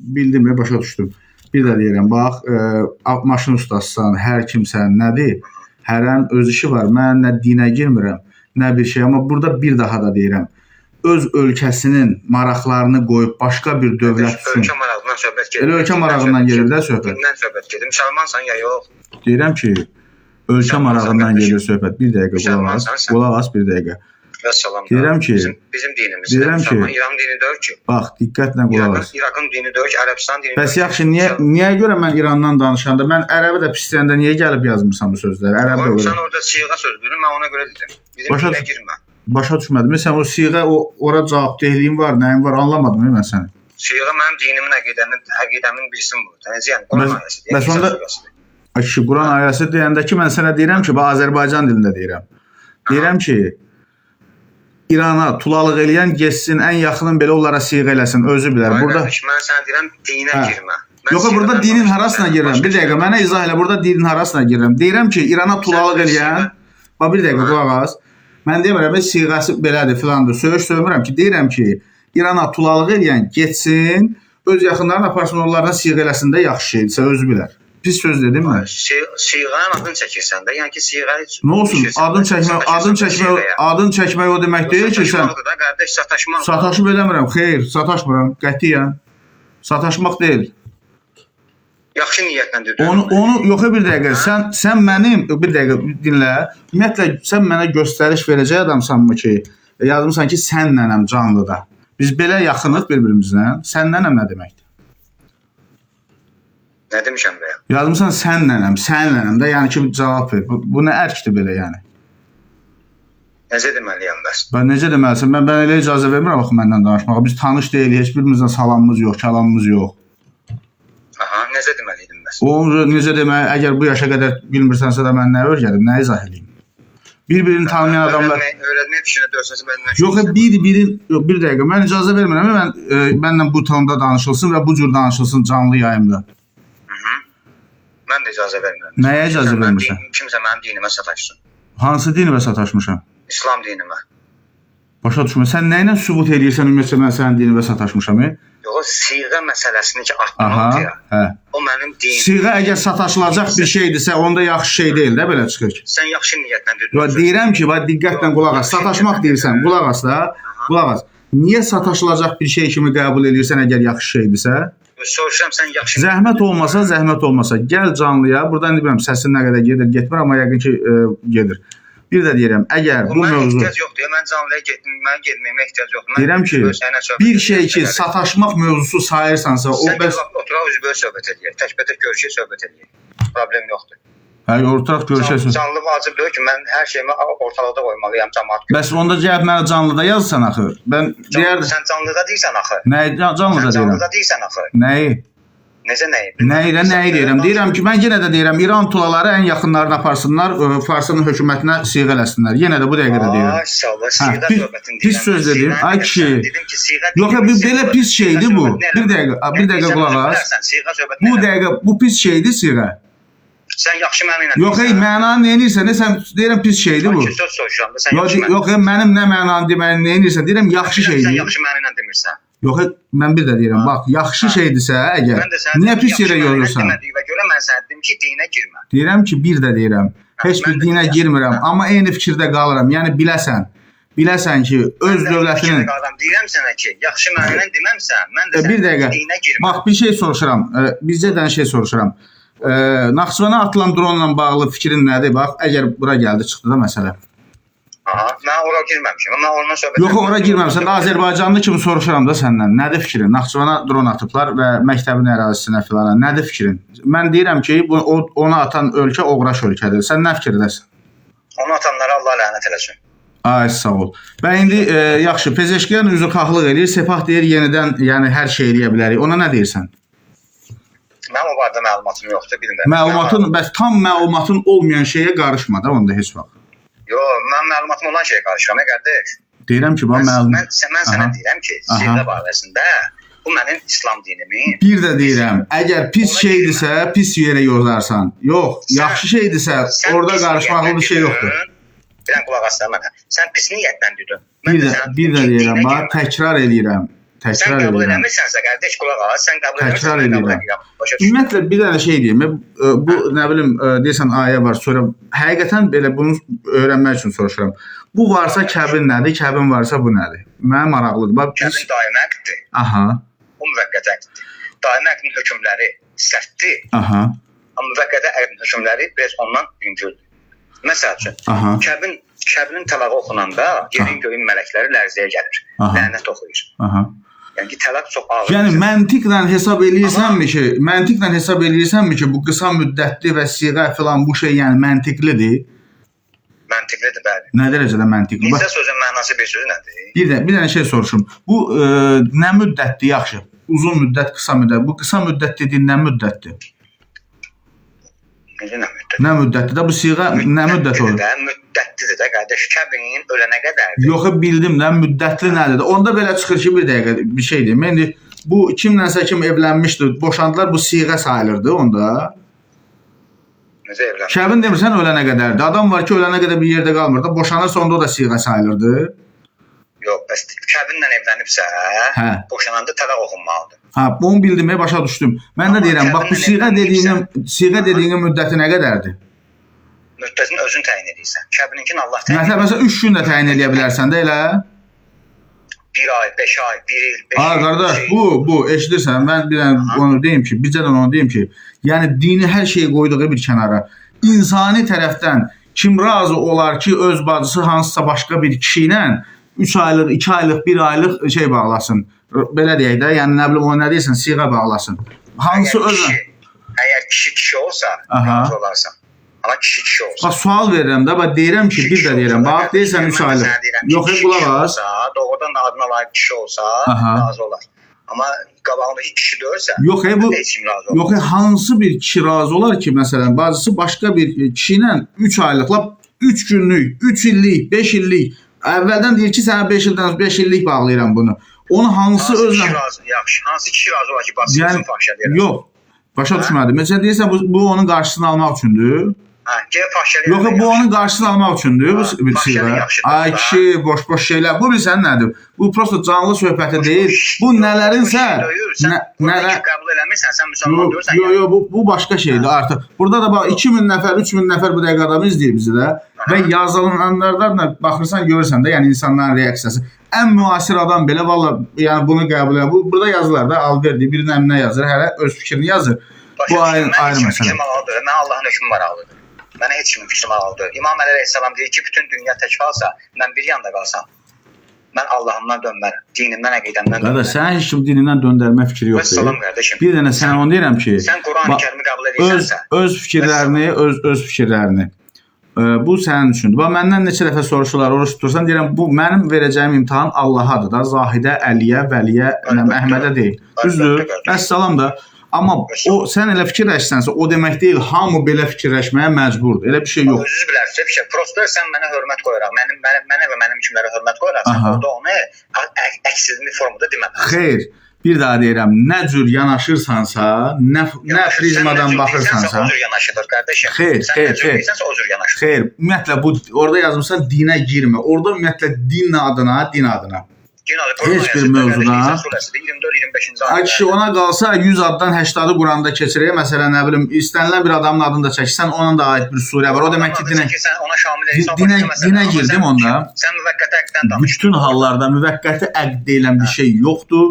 bildim, başa düşdüm. Bir də deyirəm, bax, maşın ustasısan, hər kimsən, nədir? Hərənin öz işi var. Mən nə dinə girmirəm, nə bir şey. Amma burada bir daha da deyirəm, öz ölkəsinin maraqlarını qoyub başqa bir dövlət üçün... Ölkə marağından söhbət gedir. Elə ölkə marağından gedir də söhbət. Dindən söhbət gedir. Müsəlmansan ya yox? Deyirəm ki, ölkə marağından gedir söhbət. Bir dəqiqə qulaq as, bir dəqiqə. Deyirəm ki, bizim dinimiz, deyirəm ki, İran dini deyil ki. Bax, diqqətlə qulaq as. İraqın dini deyil ki, Ərəbistan dini. Bəs yaxşı, niyə görə mən İrandan danışanda, mən ərəbi də pisləyəndə niyə gəlib yazmırsan bu sözləri? Ərəbi də sən orada siğə söz deyirəm, mən ona görə dedim. Bizim dinə girmə. Başa düşmədim. Sən o siğə, ora cavabdehliyin var, nəyin var, anlamadım mən səni. Siğə mənim dinimin əqidəmin bilsin bu. Yəni, Quran ayəsi. Bəs onda, Quran ayəsi deyəndə ki, mən sənə deyirəm ki, Azərbaycan dilində deyirəm. Deyirəm ki, İrana tulalıq eləyən geçsin, ən yaxının belə onlara siğə eləsin, özü bilər. Mən sənə deyirəm, dinə girmə. Yox, burada dinin harasına girirəm. Bir dəqiqə, mənə izah elə, burada dinin harasına girirəm. Deyirəm ki, İrana tulalıq eləyən, bir dəqiqə, qulaq az. Mən demirəm, siğəsi belədir, filandır, söymürəm ki, deyirəm ki, İrana tulalıq eləyən geçsin, öz yaxınlarını aparsın, onlardan siğə eləsin də yaxşı şeydirsə, özü bilər. Pis söz dedim mi? Siğanın adını çəkirsən də, yəni ki, siğə... Nə olsun, adın çəkmək o demək deyil ki, sən... Sataşıb eləmirəm, xeyr, sataşmıram, qətiyyən. Sataşmaq deyil. Yaxşı niyyətlə dedim. Onu, yox, bir dəqiqə, sən mənim, bir dəqiqə dinlə, ümumiyyətlə, sən mənə göstəriş verəcək adamsanmı ki, yazmışsan ki, sənlənəm canlıda. Biz belə yaxınıq bir-birimizlə, sənlənəm nə deməkdir? Nə demişəm bəyə? Yazmışsan sənlənəm də, yəni ki, cavab ver. Bu nə ərkdir belə, yəni? Necə deməliyəm bəs? Ben necə deməlisin? Ben elə icazə vermirəm axı məndən danışmağa. Biz tanış deyilik, heç birimizlə salamımız yox, kəlamımız yox. Aha, necə deməliydim bəs? Onu necə demək, əgər bu yaşa qədər bilmirsənsə də mən nə öyrədim, nə izah edeyim? Bir-birini tanımayan adamlar... Öyrətmək fikrinə dörsəsi məndən... Yox, bir dəqiqə, mən icazə vermirəm, mənlə bu tonda danışılsın və bu cür danışılsın canlı yayımda. Mən də icazə vermirəm. Nəyə icazə vermirsən? Kimsə mənim dinimə sataşsın. Hansı dinimə sataşmışam? İslam dinimə. Başa düşmə, sən nə ilə sübut edirsən ümumiyyətlə mən sənin dinimə sataşmışam? Yox, siğə məsələsini ki, atmaq ya. O mənim dinim. Siğə əgər sataşılacaq bir şeydirsə, onda yaxşı şey deyil də, belə çıxır ki. Sən yaxşı niyyətlə dedim. Deyirəm ki, diqqətlə qulaq as, sataşmaq deyirsən, qulaq as da, qulaq as. Niyə sataşılacaq bir şey kimi qəbul edirsən əgər yaxşı şeydirsə? Soruşuram, sən yaxşı... Zəhmət olmasa, gəl canlıya, buradan bilmirəm, səsin nə qədər gedir, getmir, amma yəqin ki, gedir. Bir də deyirəm, əgər bu mövzu... Mən ehtiyac yoxdur, mən canlıya getməyimə ehtiyac yoxdur. Deyirəm ki, bir şey ki, sataşmaq mövzusu sayırsansa... Sən bir vaxt oturaq, üzbəyə söhbət edəyək, təkbətək görüşək, söhbət edəyək. Problem yoxdur. Ortaq görüşək... Canlı vacib deyil ki, mən hər şeyimi ortalıqda qoymalıyam, cəmaat görür. Bəs onda gəlib mənə canlıda yazsan axı. Sən canlıda deyirsən axı. Nəyi canlıda deyirəm? Sən canlıda deyirsən axı. Nəyi? Necə nəyi? Nəyi deyirəm? Deyirəm ki, mən yenə də deyirəm, İran tulaları ən yaxınlarını aparsınlar, Farsın hökumətinə siğə eləsinlər. Yenə də bu dəqiqədə deyirəm. Pis söz dedim. Ay kişi. Yox, belə pis şeydir bu. Bir dəqiqə qulaq as. Bu dəqiqə, bu pis şeydir siğə. Sən yaxşı mənimlə deyirsən. Yox, mənanı nə edirsən, sən deyirəm pis şeydir bu. Söz soruşuram da, sən yaxşı mənimlə. Yox, mənim nə mənanı deməyini nə edirsən, deyirəm yaxşı şeydir. Sən yaxşı mənimlə demirsən. Yox, mən bir də deyirəm, bax, yaxşı şeydirsə əgər, niyə pis yerə yorulursan? Demədiyimə görə mən sənə dedim ki, dinə girmə. Deyirəm ki, bir də deyirəm, heç bir dinə girmirəm, amma eyni fikirdə qalıram, yəni biləsən ki, öz dövlətinin... Deyirəm sənə ki, yaxşı mənimlə deməmsən, mən də sənə dinə girmə. Bax, bir şey soruşuram, bizcədən şey soruşuram. Naxçıvana atılan dronla bağlı fikrin nədir? Bax, əgər bura gəldi, çıxdı da məsələ. Aha, mən ora girməmişim, mən ondan söhbət... Yox, ora girməmişsən, Azərbaycanlı kimi soruşuram da səndən, nədir fikrin? Naxçıvana dron atıblar və məktəbin ərazisinə filan, nədir fikrin? Mən deyirəm ki, onu atan ölkə oğraş ölkədir, sən nə fikirdəsin? Onu atanlara Allah lənət eləsin. Ay, sağ ol. Və indi, yaxşı, Pezeşkiyan üzrxahlıq eləyir, Sepah deyir, yenidən, yəni hər şey eləyə bilərik, ona nə deyirsən? Mənim o barədə məlumatım yoxdur, bilmirəm. Bəs tam məlumatın olmayan şeyə qarışma da onda heç vaxt. Yox, mən məlumatım olan şeyə qarışıram, qardaş. Deyirəm ki, mən sənə deyirəm ki, siğə barəsində bu mənim İslam dinimin. Bir də deyirəm, əgər pis şeydirsə, pis yerə yozarsan. Yox, yaxşı şeydirsə, orada qarışmaqlı bir şey yoxdur. Bir dənə qulaq asla mənə. Sən pis niyyətlə dedin. Bir də deyirəm, təkrar eləyirəm. Sən Təkrar qəbul edirəm. eləmirsənsə, qardaş qulaq as, sən qəbul Təkrar eləmirsən, mən qəbul edirəm. edirəm. Başa düşdün? Ümumiyyətlə bir dənə şey deyim. Bu nə bilim deyirsən ayə var. Sonra həqiqətən belə bunu öyrənmək üçün soruşuram. Bu varsa kəbin nədir? Kəbin varsa bu nədir? Mənə maraqlıdır. Bax Kəbin daimi əqddir. Aha. O müvəqqəti əqddir. Daimi əqdin hökmləri sərtdir. Aha. Amma müvəqqəti əqdin hökmləri biraz ondan yüngüldür. Məsəl üçün, Aha. kəbinin tələqi oxunanda yerin göyün mələkləri lərzəyə gəlir. Aha. Lənət oxuyur. Aha. Yəni ki, tələq çox ağır. Yəni məntiqlə hesab eləyirsənmi ki, bu qısa müddətli və siğə filan bu şey yəni məntiqlidir? Məntiqlidir, bəli. Nə dərəcədə məntiqli? Nisə sözün mənası bir sözü nədir? Bir dənə şey soruşum. Bu nə müddətdir yaxşı? Uzun müddət, qısa müddət. Bu qısa müddət dediyin nə müddətdir? Necə nə müddət? Nə müddətdir də bu siğə nə müddət olur? Müddətlidir də qardaş. Kəbin ölənə qədərdir. Yox, bildim də müddətli nədir? Onda belə çıxır ki, bir dəqiqə bir şey deyim. İndi bu kimlənsə kim evlənmişdi, boşandılar, bu siğə sayılırdı onda. Necə evlənmək? Kəbin demirsən ölənə qədərdir. Adam var ki, ölənə qədər bir yerdə qalmır da, boşanırsa onda o da siğə sayılırdı. Yox, bəs kəbinlə evlənibsə, Hə. boşananda tələq oxunmalıdır. Ha, bunu bildim, başa düşdüm. Mən də Amma deyirəm, bax bu kəbinlə siğə dediyin müddəti nə qədərdir? Müddətini özün təyin edirsən. Kəbininkini Allah təyin edir. Məsələn 3 gün də təyin edə bilərsən də elə. 1 ay, 5 ay, 1 il, 5 Ha, il. qardaş, bu eşidirsən, mən bir dənə onu deyim ki, bircədən onu deyim ki, yəni dini hər şeyi qoyduğu bir kənara, insani tərəfdən kim razı olar ki, öz bacısı hansısa başqa bir kişi ilə 3 aylıq, 2 aylıq, 1 aylıq şey bağlasın. Belə deyək də, yəni nə bilim o nə deyirsən, siğə bağlasın. Hansı özü? Əgər kişi olsa, razı olarsan. Amma kişi olsa. Bax sual verirəm də, bax deyirəm ki, bir də deyirəm. Bax deyirsən 3 aylıq. Yox, qulaq as. Doğrudan da adına layiq kişi olsa, razı olar. Amma qabağındakı kişi deyirsə, yox, hansı bir kişi razı olar ki, məsələn, bacısı başqa bir kişi ilə 3 aylıqla 3 günlük, 3 illik, 5 illik, əvvəldən deyir ki, sənə 5 ildən 5 illik bağlayıram bunu. Onu hansı özünə... Yaxşı, hansı kişi razı olar ki, bacısını fahşə deyirəm? Yox, başa düşmədim. Məsələn, deyirsən, bu onun qarşısını almaq üçündür. Yox, bu onun qarşısını almaq üçündür. Ay kişi, boş-boş şeylər. Bu bilsən nədir? Bu prosto canlı söhbəti deyil. Bu nələrinsə... Qəbul eləmirsən, sən müsəlman deyirsən. Yox, bu başqa şeydir artıq. Burada da bax 2000 nəfər, 3000 nəfər bu dəqiqə adamı izləyir bizi də. Və yazılanlardan da baxırsan, görürsən də, yəni insanların reaksiyası. Ən müasir adam belə valla yəni bunu qəbul edir. Burada yazılar da alverdi, birinin əminə yazır, hələ öz fikrini yazır. Bu ayrı məsələ. Mən Allahın hökmü var ağlıdır. Mənə heç kimin fikrim ağlıdır. İmam Əli əleyhissalam deyir ki, bütün dünya tək qalsa, mən bir yanda qalsam, mən Allahımdan dönmərəm, dinimdən, əqidəmdən dönmərəm. Qardaş, sənin heç kim dinindən döndərmə fikri yoxdur. Bir dənə sən onu deyirəm ki, sən Quran-ı Kərimi qəbul edirsənsə, öz fikirlərini bu sənin üçündür. Bax, məndən neçə dəfə soruşurlar, oruç tutursan, deyirəm, bu mənim verəcəyim imtahan Allahadır da, Zahidə, Əliyə, Vəliyə, Əhmədə deyil. Düzdür, əssalam da. Amma sən elə fikirləşsənsə, o demək deyil, hamı belə fikirləşməyə məcburdur. Elə bir şey yox. Özünüz bilərsiniz, prosto sən mənə hörmət qoyaraq, mənə və mənim kimlərə hörmət qoyaraqsan, orada onu əksizli formada deməməlisən. Xeyr. Bir daha deyirəm, nə cür yanaşırsansa, nə prizmadan baxırsansa... Sən o cür yanaşılır, qardaşım. Xeyr. Sən nə cür deyirsənsə, o cür yanaşılır. Xeyr, ümumiyyətlə, orada yazmışsan dinə girmə. Orada ümumiyyətlə din adına. Heç bir mövzuda. Ay kişi, ona qalsa 100 addan 80-ı Quranda keçirək. Məsələn, nə bilim, istənilən bir adamın adını da çəksən, ona da aid bir surə var. O demək ki, dinə girdim onda. Sən müvəqqəti əqddən danışdın. Bütün hallarda müvəqqəti əqd deyilən bir şey yoxdur.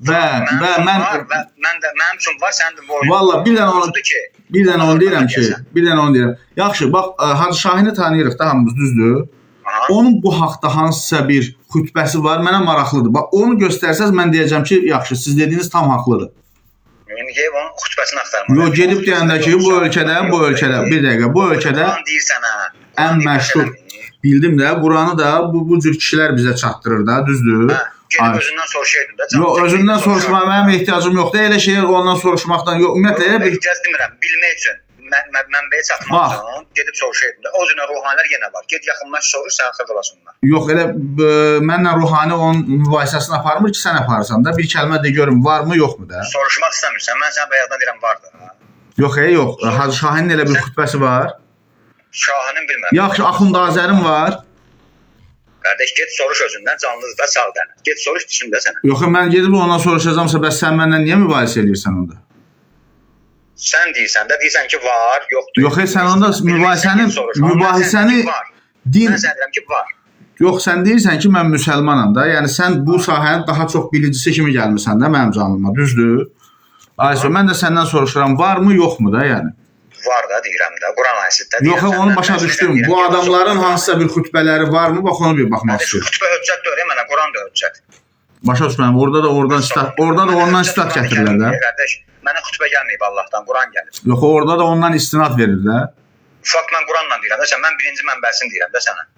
Və mənim üçün var, sənin də boyun. Valla bir dənə onu deyirəm. Yaxşı, bax, Hacı Şahini tanıyırıq da hamımız, düzdür? Onun bu haqda hansısa bir xütbəsi var, mənə maraqlıdır. Bax, onu göstərsəz, mən deyəcəm ki, yaxşı, siz dediyiniz tam haqlıdır. Yəni, onun xütbəsini axtarmaq. Yox, gedib deyəndə ki, bu ölkədə, bir dəqiqə, bu ölkədə ən məşhur, bildim də, Quranı da bu cür kişilər bizə çatdırır da, düzdür? Gedib özündən soruşaydın da. Yox, özündən soruşmağa mənim ehtiyacım yoxdur. Elə şeylər ondan soruşmaqdan yox. Ümumiyyətlə elə bir ehtiyac demirəm, bilmək üçün. Mənbəyə çatmaq üçün gedib soruşaydın da. O cür ruhanilər yenə var. Get yaxınlaş soruş, sən axır qalasınlar. Yox, elə mənlə ruhani onun mübahisəsini aparmır ki, sən aparırsan da. Bir kəlmə de görüm, varmı, yoxmu da? Soruşmaq istəmirsən. Mən sənə bayaqdan deyirəm, vardır. Yox, yox. Hacı Şahinin elə bir xütbəsi var. Şahinin bilmirəm. Yaxşı, Axund Azərin var. Qardaş, get soruş özündən, canlıdır da sağ dənə. Get soruş düşün də sənə. Yox, mən gedib ondan soruşacağamsa, bəs sən məndən niyə mübahisə edirsən onda? Sən deyirsən ki, var, yoxdur. Yox, sən onda mübahisəni din... Mən sənə deyirəm ki, var. Yox, sən deyirsən ki, mən müsəlmanam da. Yəni, sən bu sahənin daha çox bilicisi kimi gəlmirsən də mənim canlıma, düzdür? Ayso, mən də səndən soruşuram, varmı, yoxmu da, yəni? Var da, deyirəm də, Quran ayəsində. Yox, onu başa düşdüm. Bu adamların hansısa bir xütbələri varmı? Bax, onu bir baxmaq istəyir. Xütbə höccət deyil, mənə Quran da höccət. Başa düşməm, orada da ondan istinad gətirirlər də. Qardaş, mənə xütbə gəlməyib Allahdan, Quran gəlib. Yox, orada da ondan istinad verir də. Fakt mən Quranla deyirəm də, mən birinci mənbəsini deyirəm də sənə.